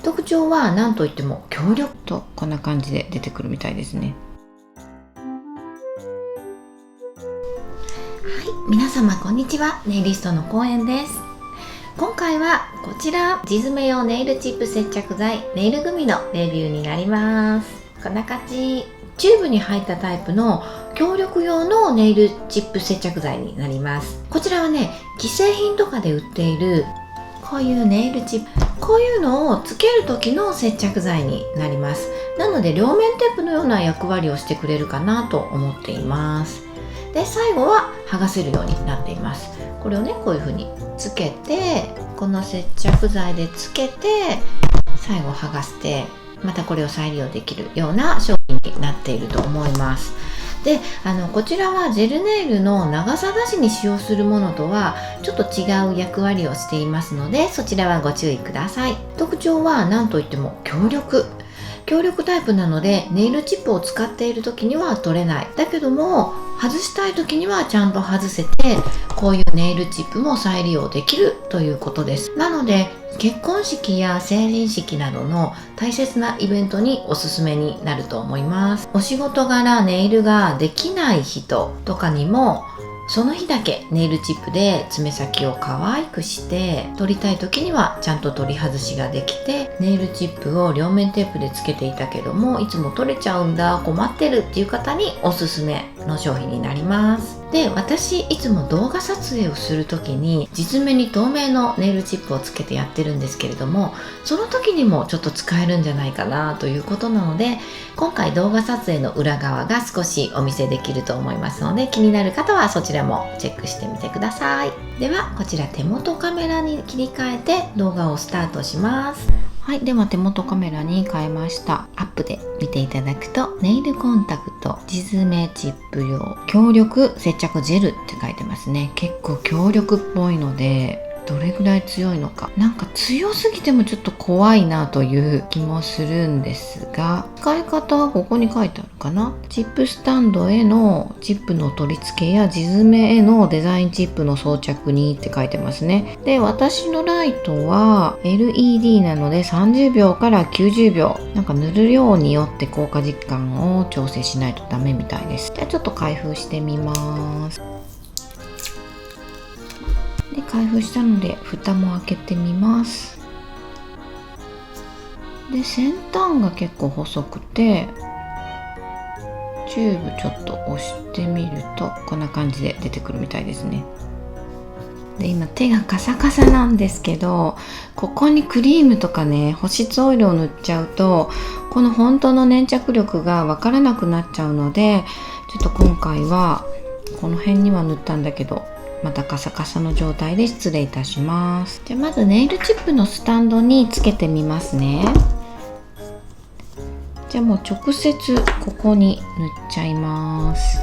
特徴は何といっても強力と、こんな感じで出てくるみたいですね。皆様こんにちは。ネイリストのこうえんです。今回はこちら、地詰め用ネイルチップ接着剤ネイルグミのレビューになります。こんな感じ。チューブに入ったタイプの強力用のネイルチップ接着剤になります。こちらはね、既製品とかで売っているこういうネイルチップ、こういうのをつける時の接着剤になります。なので両面テープのような役割をしてくれるかなと思っています。で、最後は剥がせるようになっています。これをね、こういう風につけて、この接着剤でつけて、最後剥がして、またこれを再利用できるような商品になっていると思います。で、こちらはジェルネイルの長さ出しに使用するものとはちょっと違う役割をしていますので、そちらはご注意ください。特徴は何といっても強力タイプなので、ネイルチップを使っている時には取れない。だけども外したい時にはちゃんと外せて、こういうネイルチップも再利用できるということです。なので結婚式や成人式などの大切なイベントにおすすめになると思います。お仕事柄ネイルができない人とかにも、その日だけネイルチップで爪先を可愛くして取りたい時にはちゃんと取り外しができて、ネイルチップを両面テープでつけていたけどもいつも取れちゃうんだ、困ってるっていう方におすすめの商品になります。で、私いつも動画撮影をする時に地爪に透明のネイルチップをつけてやってるんですけれども、その時にもちょっと使えるんじゃないかなということなので、今回動画撮影の裏側が少しお見せできると思いますので、気になる方はそちらもチェックしてみてください。ではこちら手元カメラに切り替えて動画をスタートします。はい、では手元カメラに変えました。アップで見ていただくと、ネイルコンタクト地詰めチップ用強力接着ジェルって書いてますね。結構強力っぽいので、どれぐらい強いのか、なんか強すぎてもちょっと怖いなという気もするんですが、使い方はここに書いてあるかな。チップスタンドへのチップの取り付けや地詰めへのデザインチップの装着にって書いてますね。で、私のライトは LED なので30秒から90秒、なんか塗る量によって効果実感を調整しないとダメみたいです。じゃあちょっと開封してみます。で、開封したので蓋も開けてみます。で、先端が結構細くて、チューブちょっと押してみるとこんな感じで出てくるみたいですね。で、今手がカサカサなんですけど、ここにクリームとかね、保湿オイルを塗っちゃうとこの本当の粘着力がわからなくなっちゃうので、ちょっと今回はこの辺には塗ったんだけど、またカサカサの状態で失礼いたします。じゃあまずネイルチップのスタンドにつけてみますね。じゃあもう直接ここに塗っちゃいます。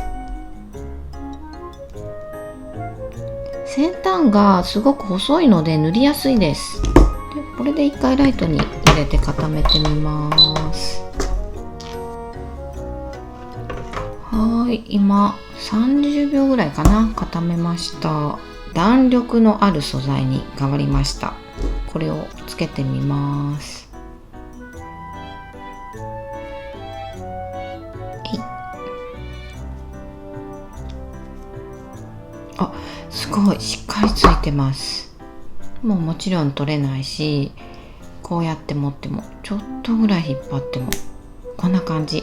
先端がすごく細いので塗りやすいです。で、これで一回ライトに入れて固めてみます。はい、今30秒ぐらいかな、固めました。弾力のある素材に変わりました。これをつけてみます。あ、すごいしっかりついてます。もちろん取れないし、こうやって持ってもちょっとぐらい引っ張ってもこんな感じ、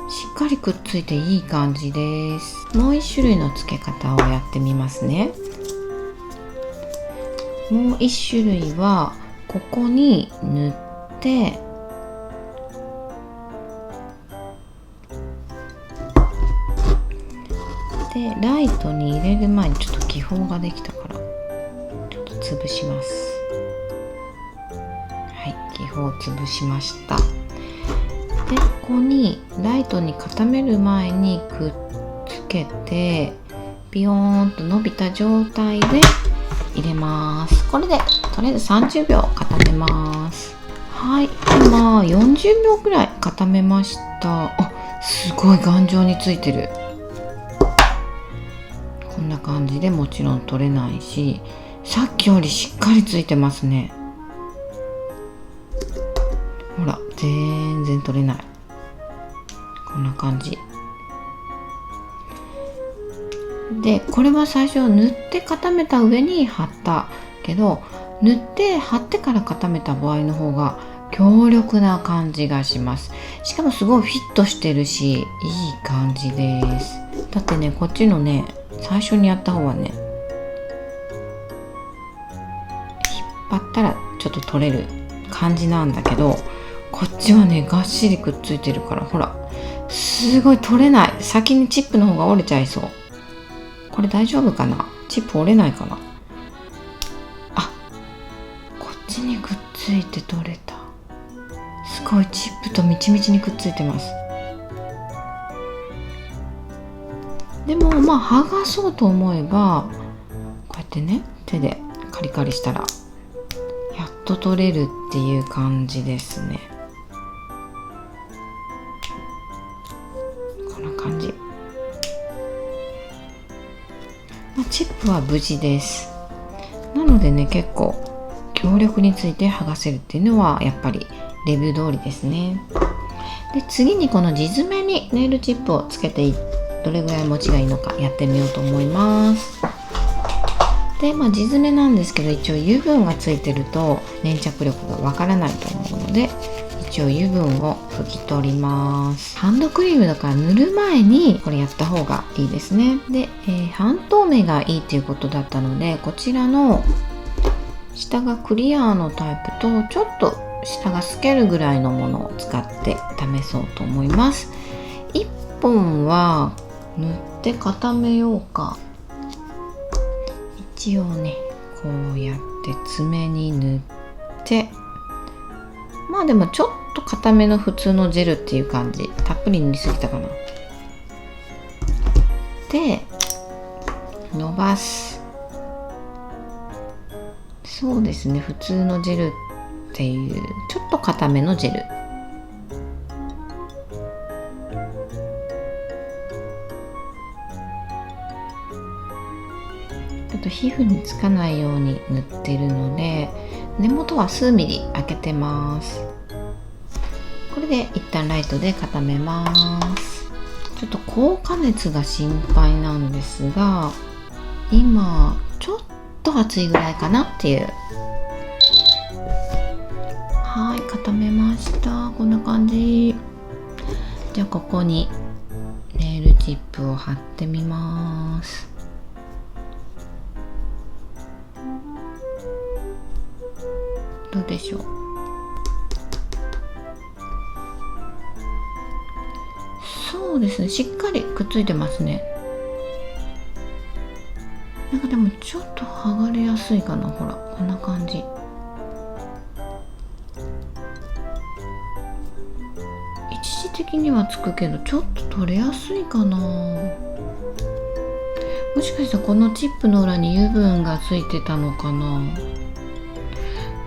しっかりくっついていい感じです。もう一種類の付け方をやってみますね。もう一種類はここに塗って、でライトに入れる前にちょっと気泡ができたからちょっと潰します。はい、気泡を潰しました。で、ここにライトに固める前にくっつけて、ビヨーンと伸びた状態で入れます。これでとりあえず30秒固めます。はい、今40秒くらい固めました。あ、すごい頑丈についてる。こんな感じでもちろん取れないし、さっきよりしっかりついてますね。ほら全然取れない。こんな感じで、これは最初塗って固めた上に貼ったけど、塗って貼ってから固めた場合の方が強力な感じがします。しかもすごいフィットしてるし、いい感じです。だってね、こっちのね、最初にやった方はね、引っ張ったらちょっと取れる感じなんだけど、こっちはねがっしりくっついてるから、ほらすごい取れない。先にチップの方が折れちゃいそう。これ大丈夫かな？チップ折れないかな？あ、こっちにくっついて取れた。すごいチップとみちみちにくっついてます。でもまあ剥がそうと思えば、こうやってね手でカリカリしたらやっと取れるっていう感じですね。こんな感じ。チップは無事です。なのでね、結構強力について剥がせるっていうのはやっぱりレビュー通りですね。で、次にこの地爪にネイルチップをつけてどれぐらい持ちがいいのかやってみようと思います。で、地爪なんですけど、一応油分がついてると粘着力がわからないと思うので、一応油分を拭き取ります。ハンドクリームだから塗る前にこれやった方がいいですね。で、半透明がいいっていうことだったので、こちらの下がクリアのタイプとちょっと下が透けるぐらいのものを使って試そうと思います。1本は塗って固めようか。一応ね、こうやって爪に塗って、でもちょっと固めの普通のジェルっていう感じ。たっぷり塗りすぎたかな。で、伸ばす。そうですね、普通のジェルっていうちょっと固めのジェル。ちょっと皮膚につかないように塗ってるので、根元は数ミリ開けてます。これで一旦ライトで固めます。ちょっと高加熱が心配なんですが、今ちょっと熱いぐらいかなっていう。はい、固めました。こんな感じ。じゃあここにネイルチップを貼ってみます。どうでしょう。そうですね、しっかりくっついてますね。なんかでもちょっと剥がれやすいかな。ほら、こんな感じ。一時的にはつくけど、ちょっと取れやすいかな。もしかしたらこのチップの裏に油分がついてたのかな。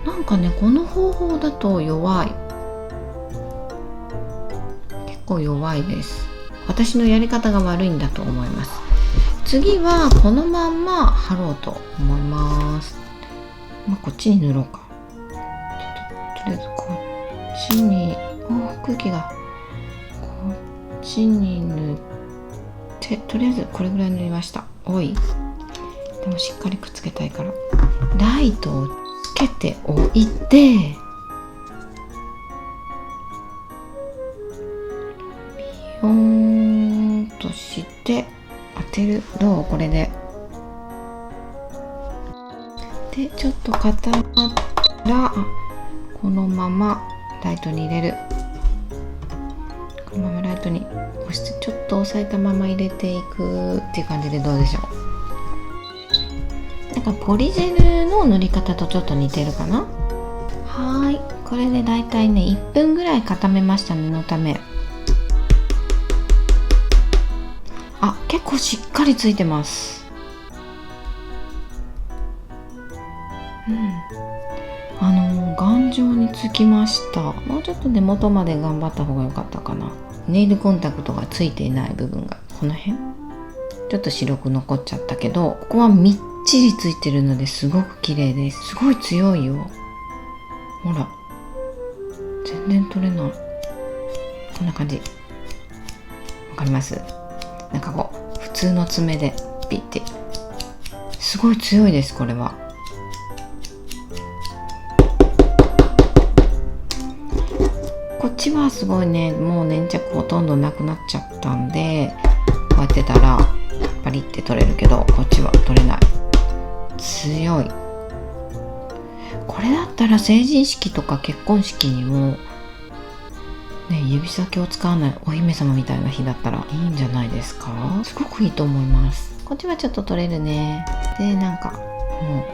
なんかね、この方法だと弱い。結構弱いです。私のやり方が悪いんだと思います。次はこのまんま貼ろうと思います。こっちに塗ろうか。とりあえずこっちに、空気がこっちに塗って、とりあえずこれぐらい塗りました。おい。でもしっかりくっつけたいから、ライトをつけておいて、ビヨーンとして当てる。どう？これで。で、ちょっと固まったらこのままライトに入れる。このままライトに押してちょっと押さえたまま入れていくっていう感じでどうでしょう。なんかポリジェルの塗り方とちょっと似てるかな。はい、これでだいたいね1分ぐらい固めました。念のため。結構しっかりついてます。頑丈につきました。もうちょっと根元まで頑張った方が良かったかな。ネイルコンタクトがついていない部分がこの辺ちょっと白く残っちゃったけど、ここはみっちりついてるのですごく綺麗です。すごい強いよ。ほら、全然取れない。こんな感じ。わかります？なんかこう普通の爪でピッて、すごい強いです。これはこっちはすごいね、もう粘着ほとんどなくなっちゃったんで、こうやってたらパリって取れるけど、こっちは取れない。強い。これだったら成人式とか結婚式にもね、指先を使わないお姫様みたいな日だったらいいんじゃないですか？すごくいいと思います。こっちはちょっと取れるね。で、なんかも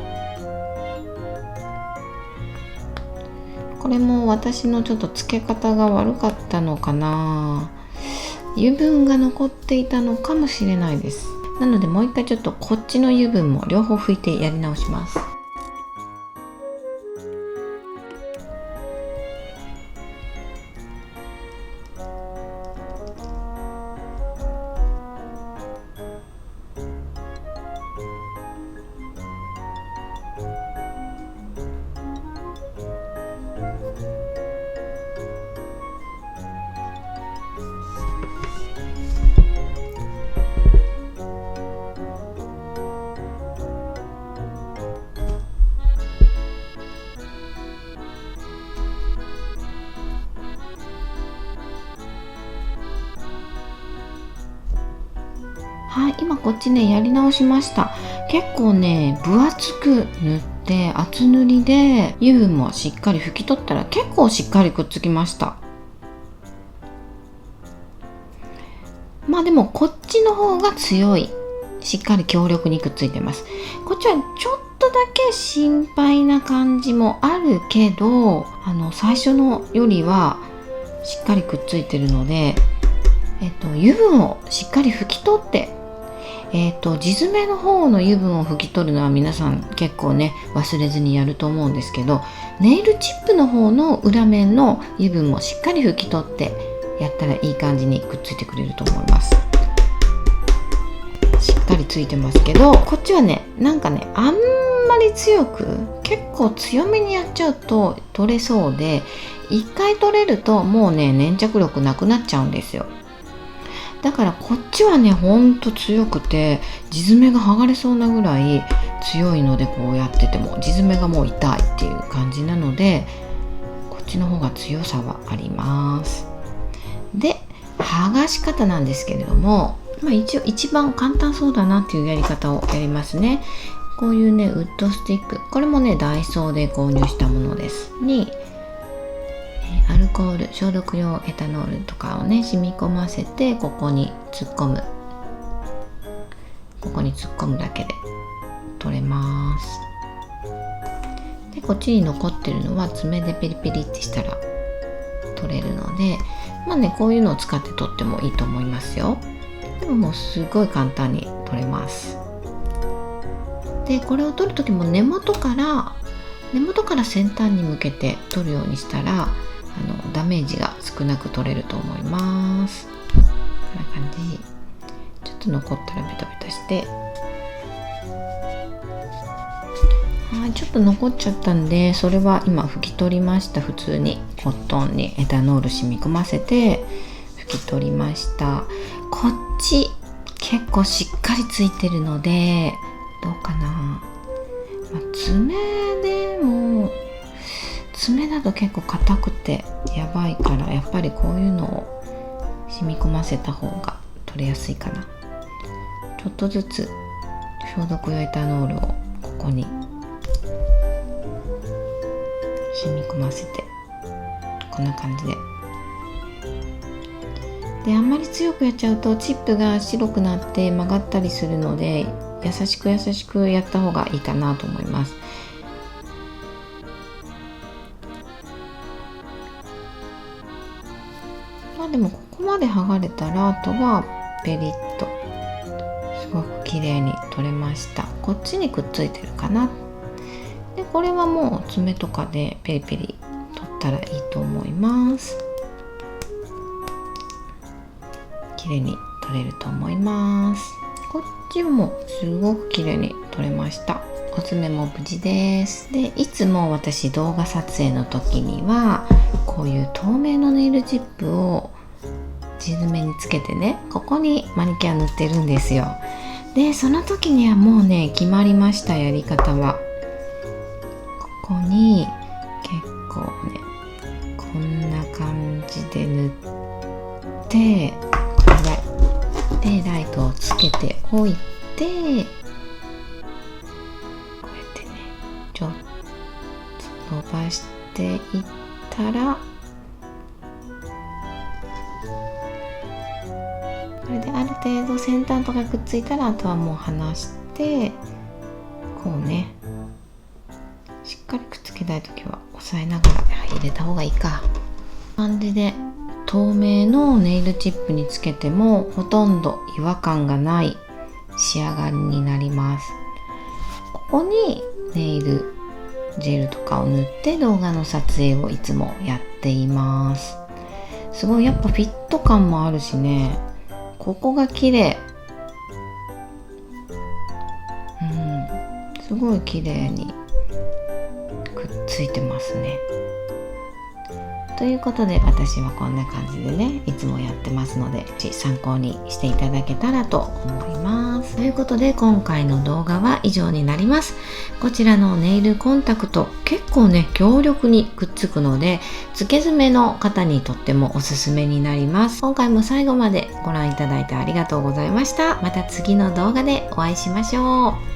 うこれも私のちょっと付け方が悪かったのかな。油分が残っていたのかもしれないです。なのでもう一回ちょっとこっちの油分も両方拭いてやり直します。はい、今こっちねやり直しました。結構ね分厚く塗って厚塗りで油分もしっかり拭き取ったら結構しっかりくっつきました。まあでもこっちの方が強い。しっかり強力にくっついてます。こっちはちょっとだけ心配な感じもあるけど、最初のよりはしっかりくっついてるので、油分をしっかり拭き取って、地爪の方の油分を拭き取るのは皆さん結構ね忘れずにやると思うんですけど、ネイルチップの方の裏面の油分もしっかり拭き取ってやったらいい感じにくっついてくれると思います。しっかりついてますけど、こっちはねなんかねあんまり強く、結構強めにやっちゃうと取れそうで、一回取れるともうね粘着力なくなっちゃうんですよ。だからこっちはねほんと強くて地爪が剥がれそうなぐらい強いので、こうやってても地爪がもう痛いっていう感じなので、こっちの方が強さはあります。で、剥がし方なんですけれども、一応一番簡単そうだなっていうやり方をやりますね。こういうねウッドスティック、これもねダイソーで購入したものですに、アルコール、消毒用エタノールとかをね染み込ませて、ここに突っ込む、ここに突っ込むだけで取れます。で、こっちに残ってるのは爪でペリペリってしたら取れるので、まあねこういうのを使って取ってもいいと思いますよ。でももうすごい簡単に取れます。で、これを取る時も根元から先端に向けて取るようにしたらダメージが少なく取れると思います。こんな感じ。ちょっと残ったらベタベタして、ちょっと残っちゃったんで、それは今拭き取りました。普通にコットンにエタノール染み込ませて拭き取りました。こっち結構しっかりついてるのでどうかな、爪だと結構硬くてやばいから、やっぱりこういうのを染み込ませた方が取れやすいかな。ちょっとずつ消毒用エタノールをここに染み込ませて、こんな感じで。で、あんまり強くやっちゃうとチップが白くなって曲がったりするので、優しくやった方がいいかなと思います。でもここまで剥がれたら、あとはペリッとすごく綺麗に取れました。こっちにくっついてるかな。で、これはもう爪とかでペリペリ取ったらいいと思います。綺麗に取れると思います。こっちもすごく綺麗に取れました。お爪も無事です。で、いつも私動画撮影の時にはここういう透明のネイルチップを地爪につけてね、ここにマニキュア塗ってるんですよ。でその時にはもうね決まりました。やり方はここに結構ねこんな感じで塗ってでライトをつけておいて、こうやってねちょっと伸ばしていったら、これである程度先端とかくっついたら、あとはもう離してこうね、しっかりくっつけたいときは押さえながら入れた方がいいか。感じで透明のネイルチップにつけてもほとんど違和感がない仕上がりになります。ここにネイルジェルとかを塗って動画の撮影をいつもやっています。すごいやっぱフィット感もあるしね、ここが綺麗。すごい綺麗にくっついてますね。ということで私はこんな感じでねいつもやってますので、参考にしていただけたらと思います。ということで今回の動画は以上になります。こちらのネイルコンタクト結構ね強力にくっつくので、つけ爪の方にとってもおすすめになります。今回も最後までご覧いただいてありがとうございました。また次の動画でお会いしましょう。